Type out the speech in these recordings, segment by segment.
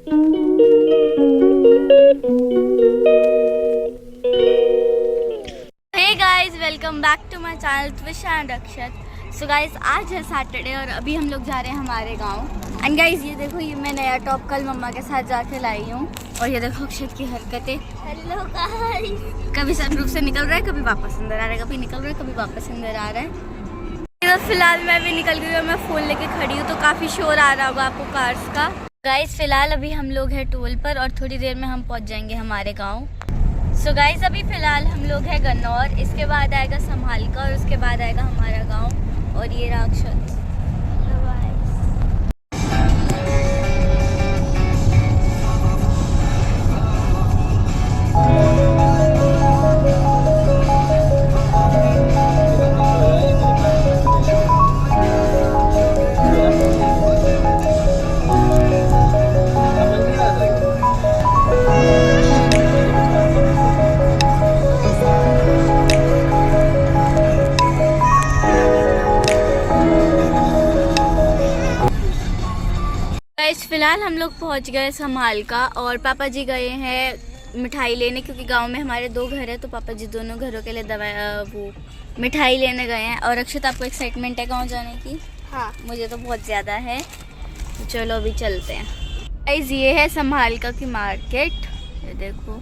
Hey guys, welcome back to my channel Twisha and Akshat. So guys, आज है Saturday और अभी हम लोग जा रहे हैं हमारे गांव। एंड गाइस, ये देखो, ये मैं नया टॉप कल मम्मा के साथ जाके लाई हूँ। और ये देखो अक्षत की हरकतें। हेलो गाइस, कभी सनरूफ से निकल रहा है, कभी वापस अंदर आ रहा है, कभी निकल रहा है, कभी वापस अंदर आ रहा है। तो फिलहाल मैं भी निकल गई और मैं फ़ोन लेके खड़ी हूँ, तो काफ़ी शोर आ रहा होगा आपको कार्स का। गाइस, फिलहाल अभी हम लोग हैं टोल पर और थोड़ी देर में हम पहुँच जाएंगे हमारे गाँव। सो गाइस, अभी फ़िलहाल हम लोग हैं गन्नौर, इसके बाद आएगा संभालका और उसके बाद आएगा हमारा गांव। और ये राक्षस। फिलहाल हम लोग पहुंच गए संभालका और पापा जी गए हैं मिठाई लेने, क्योंकि गांव में हमारे 2 घर है, तो पापा जी दोनों घरों के लिए वो मिठाई लेने गए हैं। और अक्षत, आपको एक्साइटमेंट है गांव जाने की? हाँ, मुझे तो बहुत ज़्यादा है। तो चलो अभी चलते हैं। गाइस, ये है संभालका की मार्केट, ये देखो।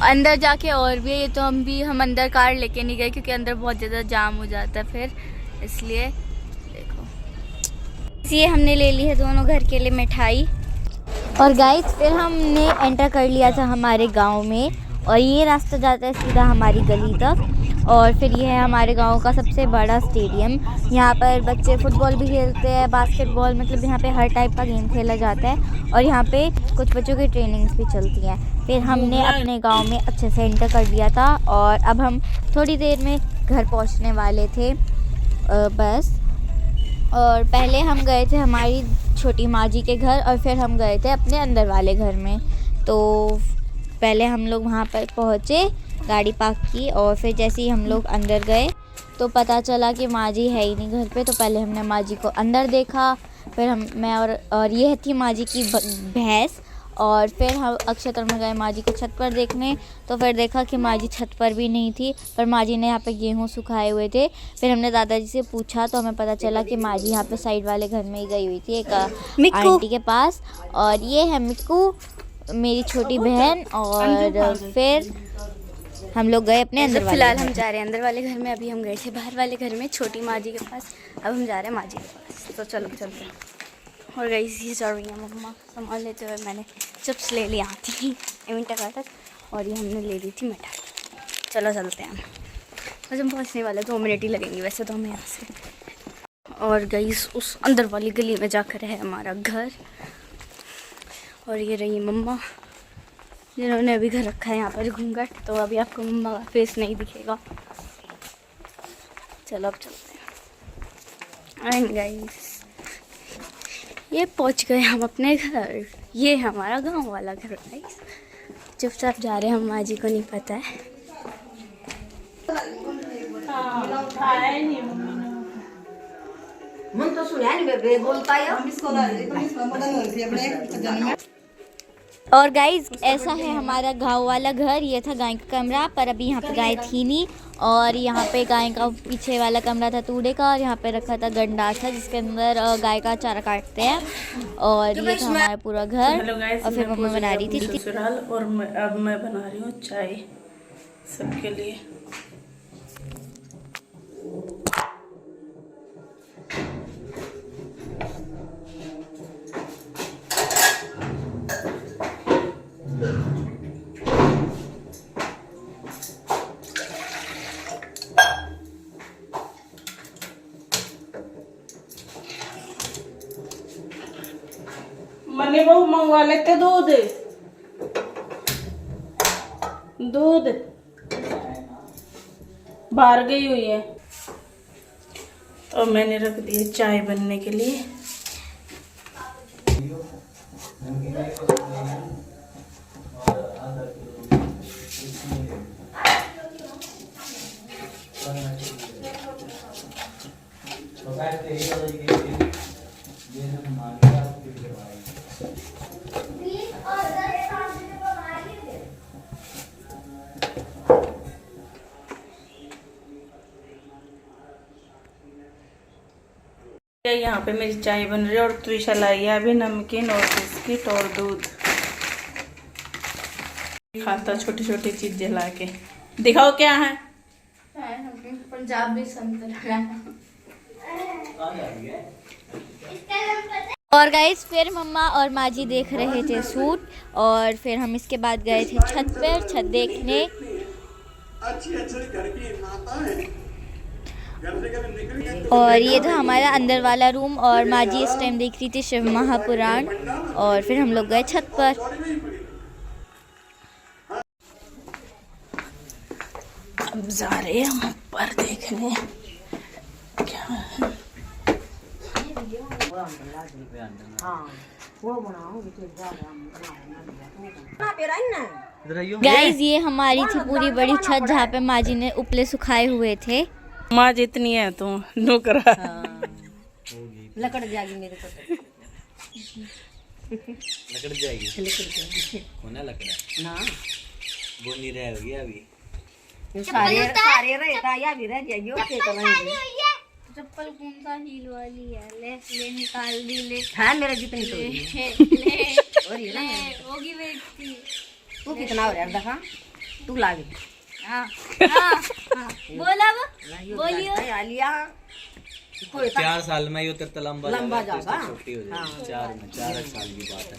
अंदर जाके और भी है, ये तो हम अंदर कार लेके नहीं गए क्योंकि अंदर बहुत ज़्यादा जाम हो जाता है फिर, इसलिए। ये हमने ले ली है दोनों घर के लिए मिठाई। और गाइस, फिर हमने एंटर कर लिया था हमारे गांव में और ये रास्ता जाता है सीधा हमारी गली तक। और फिर ये है हमारे गांव का सबसे बड़ा स्टेडियम। यहाँ पर बच्चे फुटबॉल भी खेलते हैं, बास्केटबॉल, मतलब यहाँ पे हर टाइप का गेम खेला जाता है। और यहाँ पे कुछ बच्चों की ट्रेनिंग्स भी चलती हैं। फिर हमने अपने गाँव में अच्छे से एंटर कर लिया था और अब हम थोड़ी देर में घर पहुँचने वाले थे बस। और पहले हम गए थे हमारी छोटी माँ जी के घर और फिर हम गए थे अपने अंदर वाले घर में। तो पहले हम लोग वहाँ पर पहुँचे, गाड़ी पार्क की, और फिर जैसे ही हम लोग अंदर गए तो पता चला कि माँ जी है ही नहीं घर पे। तो पहले हमने माँ जी को अंदर देखा, फिर मैं और ये थी माँ जी की भैंस। और फिर हम अक्षत और मैं गए माँ जी को छत पर देखने, तो फिर देखा कि माँ जी छत पर भी नहीं थी, पर माँ जी ने यहाँ पे गेहूँ सुखाए हुए थे। फिर हमने दादाजी से पूछा तो हमें पता चला कि माँ जी यहाँ पे साइड वाले घर में ही गई हुई थी, एक आंटी के पास। और ये है मिक्कू, मेरी छोटी बहन। और फिर हम लोग गए अपने अंदर वाले। फिलहाल हम जा रहे हैं अंदर वाले घर में, अभी हम गए थे बाहर वाले घर में छोटी माँ जी के पास, अब हम जा रहे हैं माँ जी के पास। तो चलो चलते हैं। और गाइस, ये चल रही है मम्मा संभाल लेते हुए। मैंने चिप्स ले लिया थी 1 मिनट तक, और ये हमने ले ली थी मिठाई। चलो चलते हैं, बस हम पहुँचने वाले 2 मिनट ही लगेंगे वैसे तो हमें यहाँ से। और गाइस, उस अंदर वाली गली में जाकर है हमारा घर। और ये रही मम्मा, जिन्होंने अभी घर रखा है यहाँ पर घूंघट, तो अभी आपको मम्मा का फेस नहीं दिखेगा। चलो अब चलते हैं। एंड गाइस, ये पहुंच गए हम अपने घर। ये है हमारा गांव वाला घर गाइस। चुपचाप जा रहे हैं हम, माँ जी को नहीं पता है। और गाइज, ऐसा है हमारा गांव वाला घर। ये था गाय का कमरा, पर अभी यहाँ पे गाय थी नहीं। और यहाँ पे गाय का पीछे वाला कमरा था तूड़े का, और यहाँ पे रखा था गंडासा जिसके अंदर गाय का चारा काटते हैं। और ये था हमारा पूरा घर। और फिर मम्मी बना रही थी ससुराल, और अब मैं बना रही हूँ चाय सबके लिए। मनी बहू मंगवा लेते दूध बाहर गई हुई है, तो मैंने रख दिए चाय बनने के लिए। यहाँ पे मेरी चाय बन रही है और त्रिशा लाई है अभी नमकीन और बिस्किट और दूध। खाता छोटी छोटी चीजें ला के। दिखाओ क्या है। पंजाबी संतरा। और गाइस फिर मम्मा और माँ जी देख रहे थे सूट और फिर हम इसके बाद गए थे छत पर छत देखने। और ये था हमारा अंदर वाला रूम और माँ जी इस टाइम देख रही थी शिव महापुराण और फिर हम लोग गए छत पर। अब जा रहे हैं हम ऊपर देखने क्या है। गाइस ये हमारी थी पूरी बड़ी छत जहाँ पे माँ जी ने उपले सुखाए हुए थे। माँ जितनी है तू नुकरा। लकड़ जाएगी मेरे को। लकड़ जाएगी होना लकड़ा ना वो नहीं रहेगी अभी। सारे सारे रहता या भी रह जाएगी ओके तो नहीं। चप्पल कौन सा हील वाली है? ले निकाल दी ले। है मेरे जितनी तो ले और ये ना होगी बेचती। तू कितना हो रहा है देखा तू लागे। हाँ बोला वो बोलियो आलिया 4 साल में ये तो लंबा जाएगा छोटी हो जाएगी। 4 साल की बात है।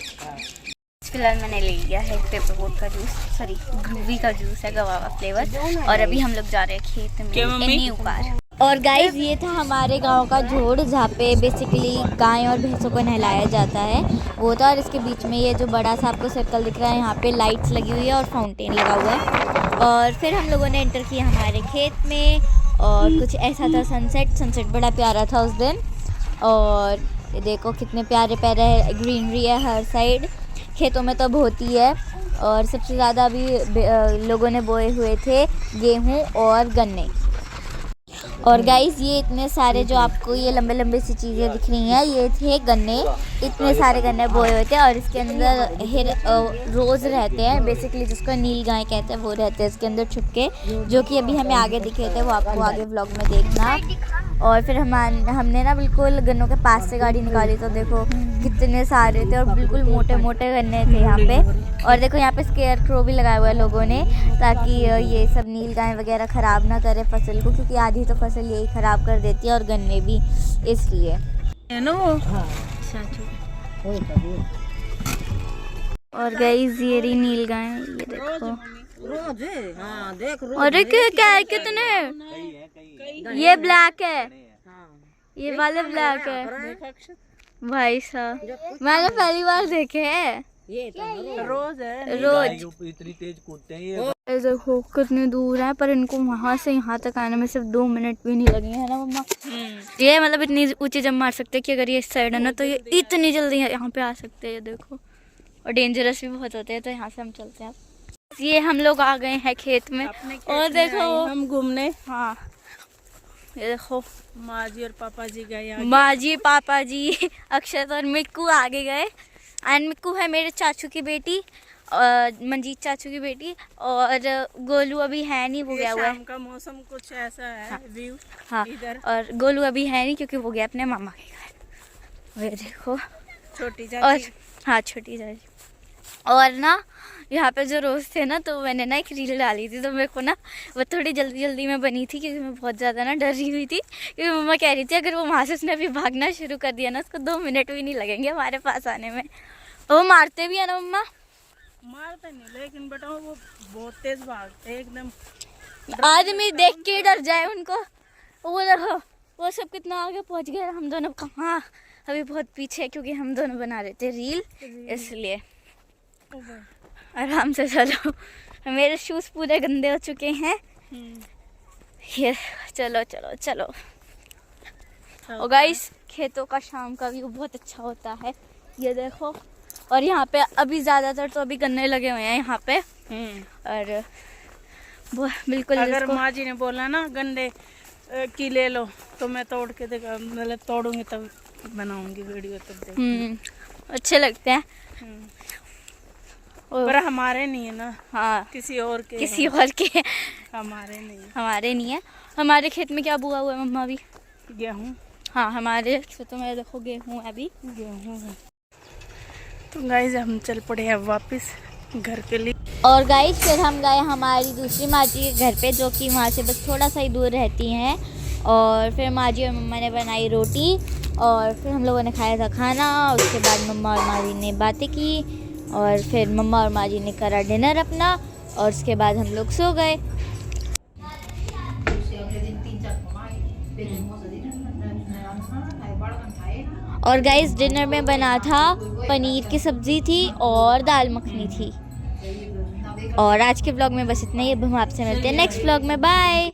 फिलहाल मैंने ले लिया है पेपर बोट का जूस, सॉरी ग्लूवी का जूस है गवावा फ्लेवर। और अभी हम लोग जा रहे हैं खेत में इन्हीं ऊपर। और गाइस ये था हमारे गांव का झोड़ जहाँ पे बेसिकली गाय और भैंसों को नहलाया जाता है वो था। और इसके बीच में ये जो बड़ा सा आपको सर्कल दिख रहा है यहाँ पे लाइट्स लगी हुई है और फाउंटेन लगा हुआ है। और फिर हम लोगों ने एंटर किया हमारे खेत में और कुछ ऐसा था सनसेट बड़ा प्यारा था उस दिन। और ये देखो कितने प्यारे प्यारे ग्रीनरी है हर साइड। खेतों में तो बहुत ही है और सबसे ज़्यादा अभी लोगों ने बोए हुए थे गेहूँ और गन्ने। और गाइस ये इतने सारे जो आपको ये लंबे लंबे सी चीज़ें दिख रही हैं ये थे गन्ने। इतने सारे गन्ने बोए हुए थे और इसके अंदर रोज़ रहते हैं बेसिकली जिसको नील गाय कहते हैं वो रहते हैं इसके अंदर छुपके, जो कि अभी हमें आगे दिखे थे वो आपको आगे व्लॉग में देखना। और फिर हमने ना बिल्कुल गन्नों के पास से गाड़ी निकाली तो देखो कितने सारे थे और बिल्कुल मोटे मोटे गन्ने थे यहाँ पे। और देखो यहाँ पे स्केयर क्रो भी लगाया हुआ है लोगों ने ताकि ये सब नील गाय वगैरह ख़राब ना करे फसल को, क्योंकि आधी तो फसल यही ख़राब कर देती है और गन्ने भी, इसलिए और गाइस ये रही नील गाय, ये देखो रोज हाँ देख रोज। और क्या है कितने ये ब्लैक है ये वाले ब्लैक है भाई साहब मैंने पहली बार देखे हैं। ये तो रोज है रोज इतनी तेज कूदते हैं ये। देखो कितने दूर है पर इनको वहाँ से यहाँ तक आने में सिर्फ 2 मिनट भी नहीं लगे है ना मम्मा। ये मतलब इतनी ऊंची जंप मार सकते हैं कि अगर ये इस साइड है ना तो ये इतनी जल्दी यहाँ पे आ सकते हैं। ये देखो और डेंजरस भी बहुत होते हैं तो यहाँ से हम चलते हैं। ये हम लोग आ गए हैं खेत में और देखो हम घूमने। हाँ ये देखो माँ जी और पापा जी गए। माँ जी पापा जी अक्षत और मिक्कू आगे गए। एंड मिक्कू है मेरे चाचू की बेटी और मंजीत चाचू की बेटी और गोलू अभी है नहीं, वो गया हुआ है। शाम का मौसम कुछ ऐसा है हाँ, व्यू हाँ इधर। और गोलू अभी है नहीं क्योंकि वो गया अपने मामा के घर। ये देखो छोटी और चाची। हाँ छोटी चाची। और ना यहाँ पे जो रोज़ थे ना तो मैंने ना एक रील डाली थी तो मेरे को ना वो थोड़ी जल्दी में बनी थी क्योंकि मैं बहुत ज़्यादा ना डर रही हुई थी क्योंकि मम्मा कह रही थी अगर वो वहाँ से उसने अभी भागना शुरू कर दिया ना उसको 2 मिनट भी नहीं लगेंगे हमारे पास आने में। वो मारते भी है ना मम्मा? मारते नहीं लेकिन बेटा वो बहुत तेज भागते एकदम। आदमी देख के डर जाए उनको। वो देखो वो सब कितना आगे पहुँच गए, हम दोनों कहाँ अभी बहुत पीछे क्योंकि हम दोनों बना रहे थे रील इसलिए। आराम से चलो, मेरे शूज़ पूरे गंदे हो चुके हैं। ये चलो चलो चलो। और गाइस खेतों का शाम का व्यू बहुत अच्छा होता है, ये देखो। और यहाँ पे अभी ज़्यादातर तो अभी गन्ने लगे हुए हैं यहाँ पे। और वो बिल्कुल अगर माँ जी ने बोला ना गन्ने की ले लो तो मैं तोड़ के देखा, मतलब तोड़ूंगी तब बनाऊंगी वीडियो तब देख। अच्छे लगते हैं पर हमारे नहीं है ना। हाँ किसी और के हमारे नहीं है। हमारे नहीं है। हमारे खेत में क्या बुआ हुआ है मम्मा? भी गेहूँ हाँ हमारे खेतों में देखो गेहूँ अभी गेहूँ है। तो गाइस हम चल पड़े हैं वापस घर के लिए। और गाइस फिर हम गए हमारी दूसरी माँ जी के घर पे, जो कि वहाँ से बस थोड़ा सा ही दूर रहती हैं। और फिर माँ जी और मम्मा ने बनाई रोटी और फिर हम लोगों ने खाया था खाना। उसके बाद मम्मा और माँ जी ने बातें की और फिर मम्मा और माँ जी ने करा डिनर अपना और उसके बाद हम लोग सो गए। और गाइस डिनर में बना था पनीर की सब्ज़ी थी और दाल मखनी थी। और आज के व्लॉग में बस इतना ही। अब हम आपसे मिलते हैं नेक्स्ट व्लॉग में। बाय।